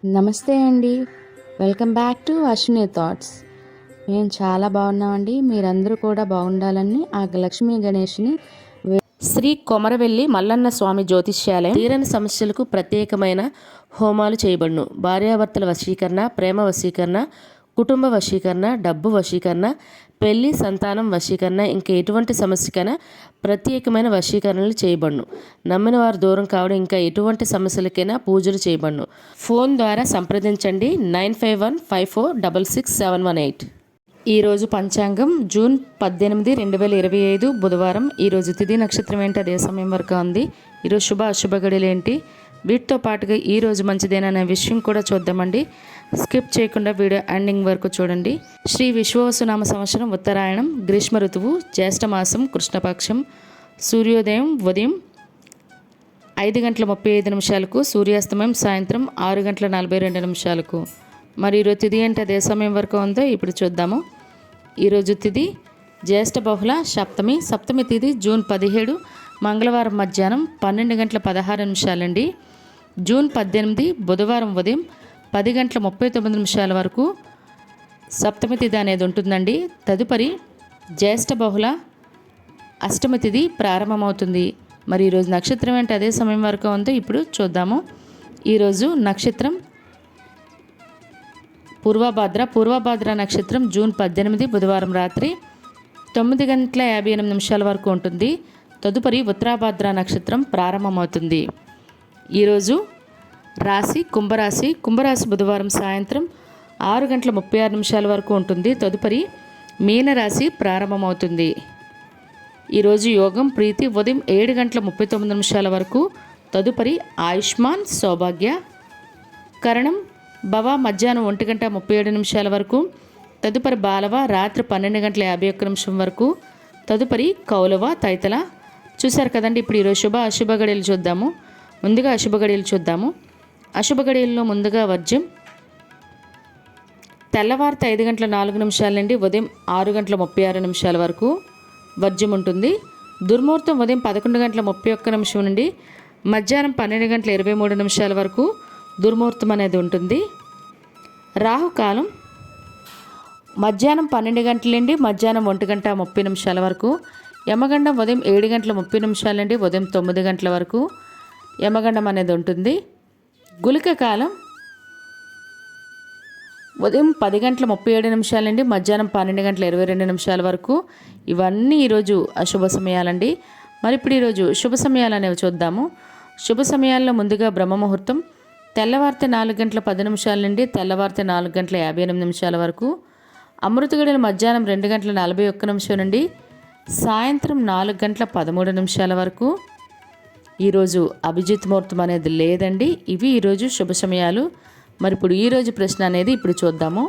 నమస్తే అండి. Welcome back to Ashwini thoughts. మేము చాలా బాగున్నామండి. మీరందరూ కూడా బాగుండాలని ఆ లక్ష్మీ గణేష్ని శ్రీ కొమరవెల్లి మల్లన్న స్వామి జ్యోతిష్యాలయం తీరని సమస్యలకు ప్రత్యేకమైన హోమాలు చేయబడును. భార్యాభర్తల వశీకరణ, ప్రేమ వశీకరణ, కుటుంబ వశీకరణ, డబ్బు వశీకరణ, పెళ్లి, సంతానం వశీకరణ, ఇంకా ఎటువంటి సమస్యకైనా ప్రత్యేకమైన వశీకరణలు చేయబడును. నమ్మిన వారు దూరం కావడం, ఇంకా ఎటువంటి సమస్యలకైనా పూజలు చేయబడును. ఫోన్ ద్వారా సంప్రదించండి 9515466718. ఈరోజు పంచాంగం జూన్ 18, 2025 బుధవారం. ఈరోజు తిథి నక్షత్రం ఏంటి, అదే సమయం వరకు ఉంది. ఈరోజు శుభ అశుభ గడియలు ఏంటి, వీటితో పాటుగా ఈరోజు మంచిదేననే విషయం కూడా చూద్దామండి. స్కిప్ చేయకుండా వీడియో ఎండింగ్ వరకు చూడండి. శ్రీ విశ్వవసునామ సంవత్సరం ఉత్తరాయణం, గ్రీష్మ ఋతువు, జ్యేష్ఠమాసం, కృష్ణపక్షం. సూర్యోదయం ఉదయం 5:35 సూర్యాస్తమయం సాయంత్రం 6:42. మరి ఈరోజు తిథి ఏంటి, అదే సమయం వరకు ఉందో ఇప్పుడు చూద్దాము. ఈరోజు తిథి జ్యేష్ఠ బహుళ సప్తమి. సప్తమి తిథి జూన్ 17 మంగళవారం మధ్యాహ్నం 12:16 అండి. జూన్ 18 బుధవారం ఉదయం 10:39 వరకు సప్తమి తిథి అనేది ఉంటుందండి. తదుపరి జ్యేష్ఠ బహుళ అష్టమి తిథి ప్రారంభమవుతుంది. మరి ఈరోజు నక్షత్రం ఏంటి, అదే సమయం వరకు ఉందో ఇప్పుడు చూద్దాము. ఈరోజు నక్షత్రం పూర్వభాద్ర నక్షత్రం జూన్ 18 బుధవారం రాత్రి 9:58 వరకు ఉంటుంది. తదుపరి ఉత్తరాభాద్ర నక్షత్రం ప్రారంభమవుతుంది. ఈరోజు రాశి కుంభరాశి బుధవారం సాయంత్రం 6:36 వరకు ఉంటుంది. తదుపరి మీనరాశి ప్రారంభమవుతుంది. ఈరోజు యోగం ప్రీతి ఉదయం 7:39 వరకు. తదుపరి ఆయుష్మాన్ సౌభాగ్య. కరణం భవ మధ్యాహ్నం 1:37 వరకు. తదుపరి బాలవ రాత్రి 12:51 వరకు. తదుపరి కౌలవ తైతల. చూశారు కదండి. ఇప్పుడు ఈరోజు శుభ అశుభ గడియలు చూద్దాము. ముందుగా అశుభ గడియలు చూద్దాము. అశుభ గడియల్లో ముందుగా వర్జ్యం తెల్లవారితే 5:04 నుండి ఉదయం 6:36 వరకు వర్జ్యం ఉంటుంది. దుర్ముహూర్తం ఉదయం 11:31 నుండి మధ్యాహ్నం 12:23 వరకు దుర్ముహూర్తం అనేది ఉంటుంది. రాహుకాలం మధ్యాహ్నం 12 గంటల నుండి మధ్యాహ్నం 1:30 వరకు. యమగండం ఉదయం 7:30 నుండి ఉదయం 9 గంటల వరకు యమగండం అనేది ఉంటుంది. గుళిక కాలం ఉదయం 10:37 నుండి మధ్యాహ్నం 12:22 వరకు. ఇవన్నీ ఈరోజు అశుభ సమయాలండి. మరి ఇప్పుడు ఈరోజు శుభ సమయాలు అనేవి చూద్దాము. శుభ సమయాల్లో ముందుగా బ్రహ్మముహూర్తం తెల్లవారితే 4:10 నుండి తెల్లవారితే 4:58 వరకు. అమృత గడియలు మధ్యాహ్నం 2:41 నుండి సాయంత్రం 4:13 వరకు. ఈరోజు అభిజిత్ ముహూర్తం అనేది లేదండి. ఇవి ఈరోజు శుభ సమయాలు. మరి ఇప్పుడు ఈరోజు ప్రశ్న అనేది ఇప్పుడు చూద్దాము.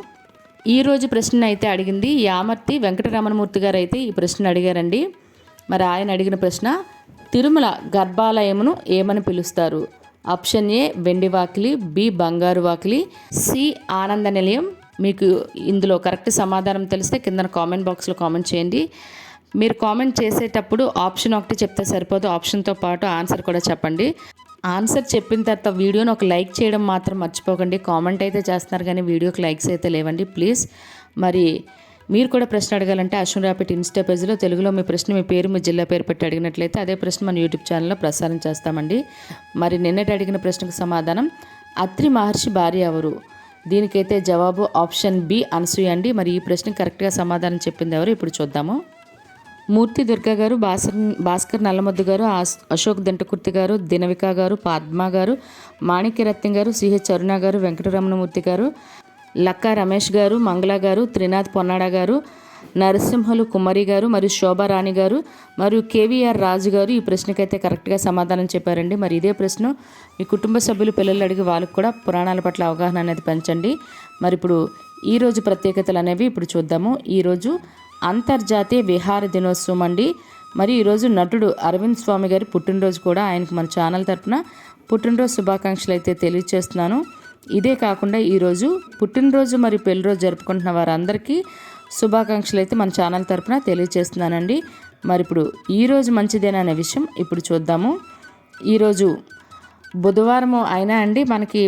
ఈరోజు ప్రశ్న అయితే అడిగింది యామర్తి వెంకటరమణమూర్తి గారు అయితే ఈ ప్రశ్న అడిగారండి. మరి ఆయన అడిగిన ప్రశ్న, తిరుమల గర్భాలయమును ఏమని పిలుస్తారు? ఆప్షన్ ఏ వెండి వాకిలి, బి బంగారు వాకిలి, సి ఆనంద నిలయం. మీకు ఇందులో కరెక్ట్ సమాధానం తెలిస్తే కింద కామెంట్ బాక్స్లో కామెంట్ చేయండి. మీరు కామెంట్ చేసేటప్పుడు ఆప్షన్ ఒకటి చెప్తే సరిపోదు, ఆప్షన్తో పాటు ఆన్సర్ కూడా చెప్పండి. ఆన్సర్ చెప్పిన తర్వాత వీడియోని ఒక లైక్ చేయడం మాత్రం మర్చిపోకండి. కామెంట్ అయితే చేస్తున్నారు కానీ వీడియోకి లైక్స్ అయితే లేవండి ప్లీజ్. మరి మీరు కూడా ప్రశ్న అడగాలంటే అశ్విని రాపిట్ ఇన్స్టా పేజ్లో తెలుగులో మీ ప్రశ్న, మీ పేరు, మీ జిల్లా పేరు పెట్టి అడిగినట్లయితే అదే ప్రశ్న మన యూట్యూబ్ ఛానల్లో ప్రసారం చేస్తామండి. మరి నిన్నటి అడిగిన ప్రశ్నకు సమాధానం అత్రి మహర్షి భార్య ఎవరు? దీనికైతే జవాబు ఆప్షన్ బి అనసూయ అండి. మరి ఈ ప్రశ్నకు కరెక్ట్గా సమాధానం చెప్పింది ఎవరు ఇప్పుడు చూద్దాము. మూర్తి దుర్గా గారు, భాస్కర్ నల్లమొద్దు గారు, అశోక్ దంటకుర్తి గారు, దినవిక గారు, పద్మ గారు, మాణిక్యరత్నం గారు, సిహెచ్ అరుణ గారు, వెంకటరమణమూర్తి గారు, లక్కా రమేష్ గారు, మంగళ గారు, త్రినాథ్ పొన్నాడ గారు, నరసింహులు కుమారి గారు, మరియు శోభారాణి గారు, మరియు కేవీఆర్ రాజు గారు ఈ ప్రశ్నకైతే కరెక్ట్గా సమాధానం చెప్పారండి. మరి ఇదే ప్రశ్న మీ కుటుంబ సభ్యులు పిల్లలు అడిగి వాళ్ళకు కూడా పురాణాల పట్ల అవగాహన అనేది పెంచండి. మరి ఇప్పుడు ఈరోజు ప్రత్యేకతలు అనేవి ఇప్పుడు చూద్దాము. ఈరోజు అంతర్జాతీయ విహార దినోత్సవం అండి. మరి ఈరోజు నటుడు అరవింద్ స్వామి గారి పుట్టినరోజు కూడా. ఆయనకు మన ఛానల్ తరఫున పుట్టినరోజు శుభాకాంక్షలు అయితే తెలియజేస్తున్నాను. ఇదే కాకుండా ఈరోజు పుట్టినరోజు మరియు పెళ్లిరోజు జరుపుకుంటున్న వారందరికీ శుభాకాంక్షలు అయితే మన ఛానల్ తరఫున తెలియజేస్తున్నానండి. మరి ఇప్పుడు ఈరోజు మంచిదేననే విషయం ఇప్పుడు చూద్దాము. ఈరోజు బుధవారం అయినా అండి మనకి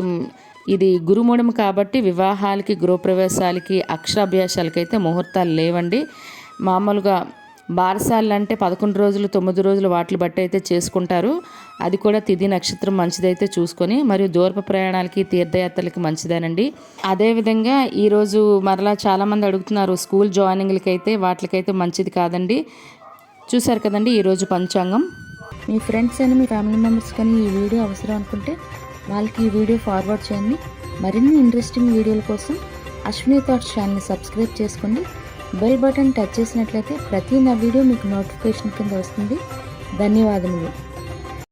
ఇది గురుమూఢం కాబట్టి వివాహాలకి, గృహప్రవేశాలకి, అక్షరాభ్యాసాలకి అయితే ముహూర్తాలు లేవండి. మామూలుగా బారసాలు అంటే 11 రోజులు, 9 రోజులు వాటిని బట్టి అయితే చేసుకుంటారు. అది కూడా తిథి నక్షత్రం మంచిదైతే చూసుకొని, మరియు దూరపు ప్రయాణాలకి, తీర్థయాత్రలకి మంచిదేనండి. అదేవిధంగా ఈరోజు మరలా చాలామంది అడుగుతున్నారు స్కూల్ జాయినింగ్లకి అయితే, వాటికైతే మంచిది కాదండి. చూసారు కదండి ఈరోజు పంచాంగం. మీ ఫ్రెండ్స్ అని, మీ ఫ్యామిలీ మెంబర్స్ కానీ ఈ వీడియో అవసరం అనుకుంటే వాళ్ళకి ఈ వీడియో ఫార్వర్డ్ చేయండి. మరిన్ని ఇంట్రెస్టింగ్ వీడియోల కోసం అశ్విని థాట్స్ ఛానల్ని సబ్స్క్రైబ్ చేసుకోండి. బెల్ బటన్ టచ్ చేసినట్లయితే ప్రతి నా వీడియో మీకు నోటిఫికేషన్ కింద వస్తుంది. ధన్యవాదములు.